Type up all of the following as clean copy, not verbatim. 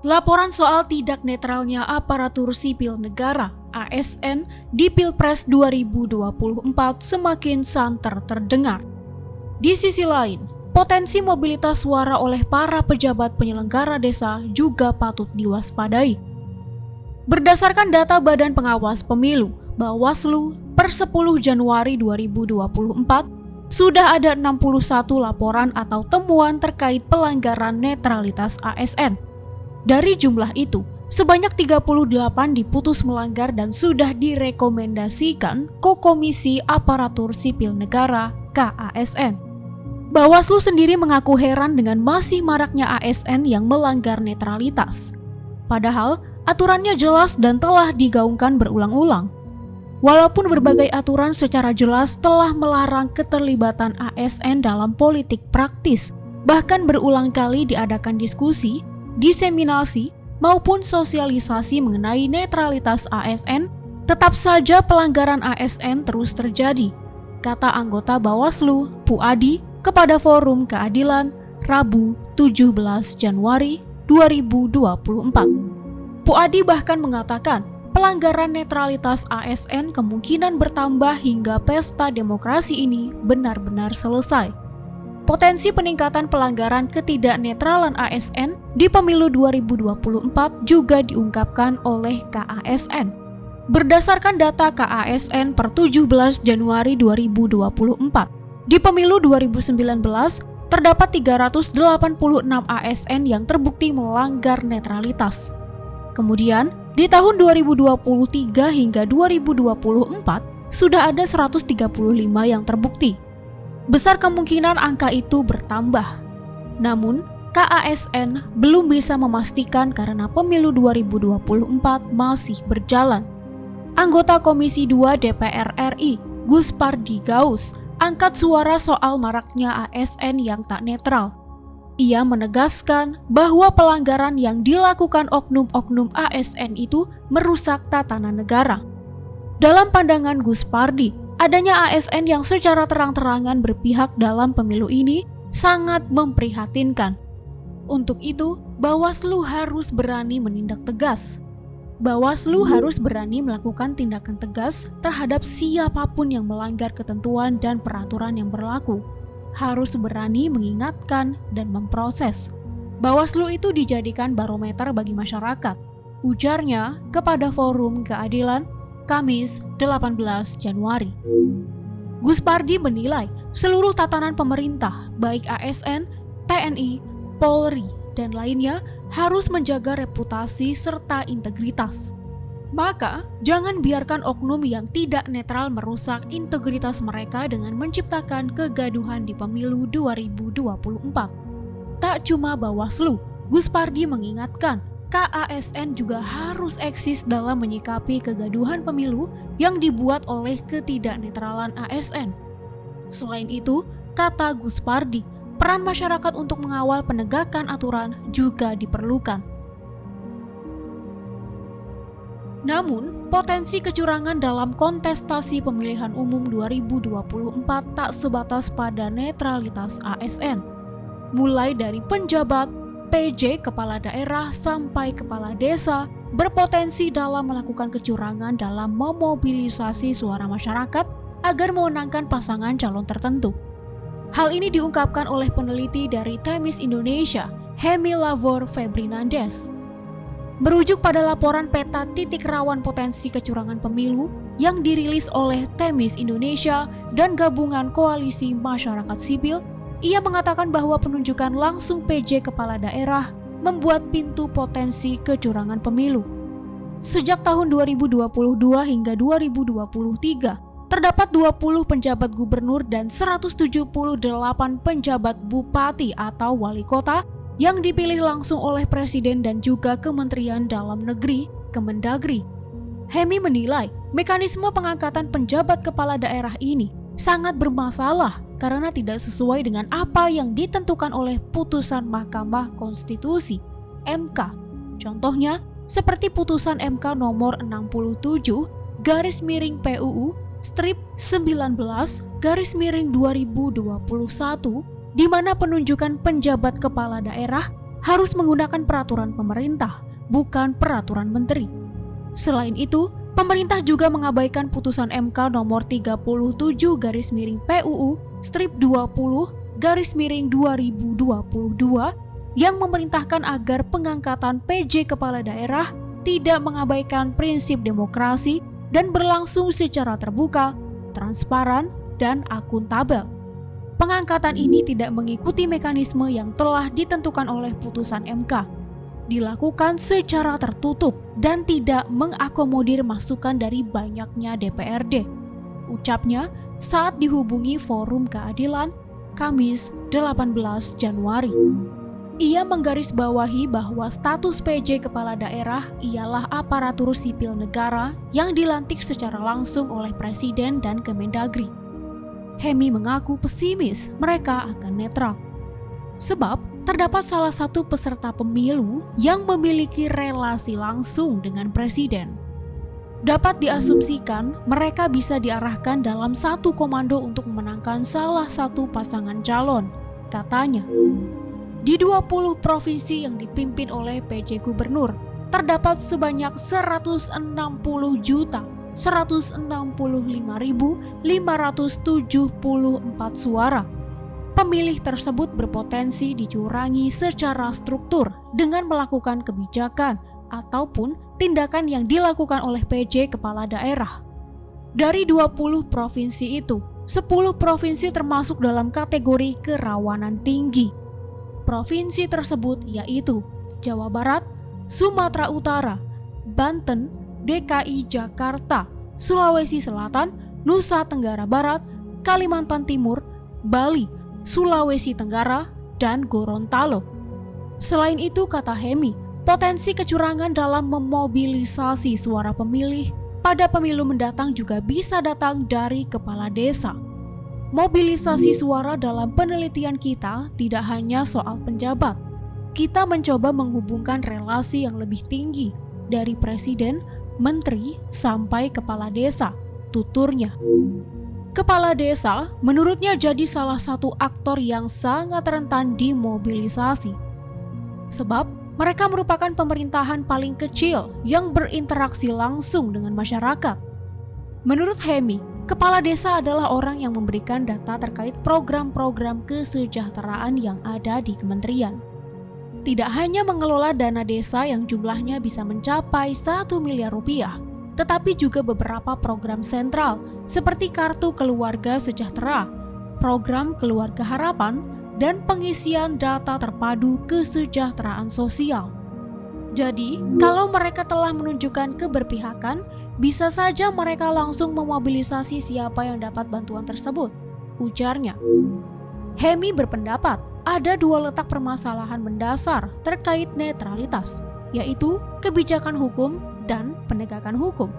Laporan soal tidak netralnya aparatur sipil negara (ASN) di Pilpres 2024 semakin santer terdengar. Di sisi lain, potensi mobilitas suara oleh para pejabat penyelenggara desa juga patut diwaspadai. Berdasarkan data Badan Pengawas Pemilu, Bawaslu, per 10 Januari 2024, sudah ada 61 laporan atau temuan terkait pelanggaran netralitas ASN. Dari jumlah itu, sebanyak 38 diputus melanggar dan sudah direkomendasikan ke Komisi Aparatur Sipil Negara (KASN). Bawaslu sendiri mengaku heran dengan masih maraknya ASN yang melanggar netralitas. Padahal, aturannya jelas dan telah digaungkan berulang-ulang. Walaupun berbagai aturan secara jelas telah melarang keterlibatan ASN dalam politik praktis, bahkan berulang kali diadakan diskusi, diseminasi, maupun sosialisasi mengenai netralitas ASN, tetap saja pelanggaran ASN terus terjadi, kata anggota Bawaslu, Puadi, kepada Forum Keadilan, Rabu 17 Januari 2024. Puadi bahkan mengatakan, pelanggaran netralitas ASN kemungkinan bertambah hingga pesta demokrasi ini benar-benar selesai. Potensi peningkatan pelanggaran ketidaknetralan ASN di pemilu 2024 juga diungkapkan oleh KASN. Berdasarkan data KASN per 17 Januari 2024, di pemilu 2019 terdapat 386 ASN yang terbukti melanggar netralitas. Kemudian, di tahun 2023 hingga 2024, sudah ada 135 yang terbukti. Besar kemungkinan angka itu bertambah. Namun, KASN belum bisa memastikan karena pemilu 2024 masih berjalan. Anggota Komisi 2 DPR RI, Gus Pardi Gaus, angkat suara soal maraknya ASN yang tak netral. Ia menegaskan bahwa pelanggaran yang dilakukan oknum-oknum ASN itu merusak tatanan negara. Dalam pandangan Gus Pardi, adanya ASN yang secara terang-terangan berpihak dalam pemilu ini sangat memprihatinkan. Untuk itu, Bawaslu harus berani menindak tegas. Bawaslu harus berani melakukan tindakan tegas terhadap siapapun yang melanggar ketentuan dan peraturan yang berlaku. Harus berani mengingatkan dan memproses. Bawaslu itu dijadikan barometer bagi masyarakat, ujarnya kepada Forum Keadilan, Kamis 18 Januari. Gus Pardi menilai seluruh tatanan pemerintah, baik ASN, TNI, Polri, dan lainnya harus menjaga reputasi serta integritas. Maka, jangan biarkan oknum yang tidak netral merusak integritas mereka dengan menciptakan kegaduhan di pemilu 2024. Tak cuma Bawaslu, Gus Pardi mengingatkan, KASN juga harus eksis dalam menyikapi kegaduhan pemilu yang dibuat oleh ketidaknetralan ASN. Selain itu, kata Gus Pardi, peran masyarakat untuk mengawal penegakan aturan juga diperlukan. Namun, potensi kecurangan dalam kontestasi pemilihan umum 2024 tak sebatas pada netralitas ASN. Mulai dari penjabat, PJ, kepala daerah, sampai kepala desa, berpotensi dalam melakukan kecurangan dalam memobilisasi suara masyarakat agar memenangkan pasangan calon tertentu. Hal ini diungkapkan oleh peneliti dari Temis Indonesia, Hemi Lavor Febrinandes. Merujuk pada laporan peta titik rawan potensi kecurangan pemilu yang dirilis oleh Temis Indonesia dan Gabungan Koalisi Masyarakat Sipil, ia mengatakan bahwa penunjukan langsung PJ kepala daerah membuat pintu potensi kecurangan pemilu. Sejak tahun 2022 hingga 2023, terdapat 20 penjabat gubernur dan 178 penjabat bupati atau wali kota yang dipilih langsung oleh Presiden dan juga Kementerian Dalam Negeri, Kemendagri. Hemi menilai mekanisme pengangkatan penjabat kepala daerah ini sangat bermasalah karena tidak sesuai dengan apa yang ditentukan oleh putusan Mahkamah Konstitusi, MK. Contohnya, seperti putusan MK nomor 67/PUU strip 19/2021 di mana penunjukan penjabat kepala daerah harus menggunakan peraturan pemerintah, bukan peraturan menteri. Selain itu, pemerintah juga mengabaikan putusan MK nomor 37-20/20/2022 yang memerintahkan agar pengangkatan PJ kepala daerah tidak mengabaikan prinsip demokrasi dan berlangsung secara terbuka, transparan, dan akuntabel. Pengangkatan ini tidak mengikuti mekanisme yang telah ditentukan oleh putusan MK, dilakukan secara tertutup dan tidak mengakomodir masukan dari banyaknya DPRD. Ucapnya saat dihubungi Forum Keadilan Kamis 18 Januari. Ia menggarisbawahi bahwa status PJ kepala daerah ialah aparatur sipil negara yang dilantik secara langsung oleh Presiden dan Kemendagri. Hemi mengaku pesimis mereka akan netral. Sebab terdapat salah satu peserta pemilu yang memiliki relasi langsung dengan Presiden. Dapat diasumsikan mereka bisa diarahkan dalam satu komando untuk memenangkan salah satu pasangan calon, katanya. Di 20 provinsi yang dipimpin oleh PJ Gubernur, terdapat sebanyak 160.165.574 suara. Pemilih tersebut berpotensi dicurangi secara struktur dengan melakukan kebijakan ataupun tindakan yang dilakukan oleh PJ kepala daerah. Dari 20 provinsi itu, 10 provinsi termasuk dalam kategori kerawanan tinggi. Provinsi tersebut yaitu Jawa Barat, Sumatera Utara, Banten, DKI Jakarta, Sulawesi Selatan, Nusa Tenggara Barat, Kalimantan Timur, Bali, Sulawesi Tenggara, dan Gorontalo. Selain itu, kata Hemi, potensi kecurangan dalam memobilisasi suara pemilih pada pemilu mendatang juga bisa datang dari kepala desa. Mobilisasi suara dalam penelitian kita tidak hanya soal penjabat. Kita mencoba menghubungkan relasi yang lebih tinggi dari presiden, menteri, sampai kepala desa, tuturnya. Kepala desa menurutnya jadi salah satu aktor yang sangat rentan dimobilisasi. Sebab mereka merupakan pemerintahan paling kecil yang berinteraksi langsung dengan masyarakat. Menurut Hemi, kepala desa adalah orang yang memberikan data terkait program-program kesejahteraan yang ada di kementerian. Tidak hanya mengelola dana desa yang jumlahnya bisa mencapai 1 miliar rupiah, tetapi juga beberapa program sentral seperti Kartu Keluarga Sejahtera, Program Keluarga Harapan, dan pengisian data terpadu kesejahteraan sosial. Jadi, kalau mereka telah menunjukkan keberpihakan, bisa saja mereka langsung memobilisasi siapa yang dapat bantuan tersebut, ujarnya. Hemi berpendapat ada dua letak permasalahan mendasar terkait netralitas, yaitu kebijakan hukum dan penegakan hukum.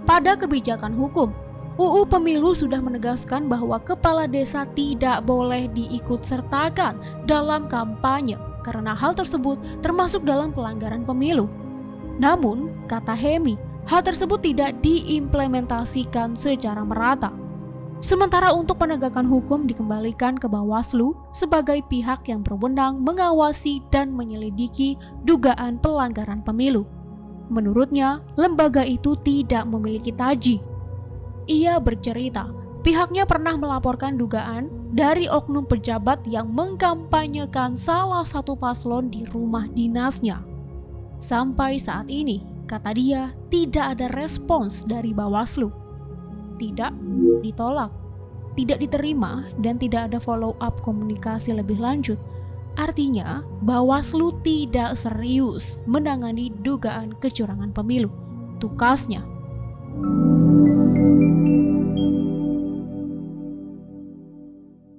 Pada kebijakan hukum, UU Pemilu sudah menegaskan bahwa kepala desa tidak boleh diikutsertakan dalam kampanye karena hal tersebut termasuk dalam pelanggaran pemilu. Namun, kata Hemi, hal tersebut tidak diimplementasikan secara merata. Sementara untuk penegakan hukum dikembalikan ke Bawaslu sebagai pihak yang berwenang mengawasi dan menyelidiki dugaan pelanggaran pemilu. Menurutnya, lembaga itu tidak memiliki taji. Ia bercerita, pihaknya pernah melaporkan dugaan dari oknum pejabat yang mengkampanyekan salah satu paslon di rumah dinasnya. Sampai saat ini, kata dia, tidak ada respons dari Bawaslu. Tidak, ditolak, tidak diterima, dan tidak ada follow up komunikasi lebih lanjut. Artinya, Bawaslu tidak serius menangani dugaan kecurangan pemilu, tukasnya.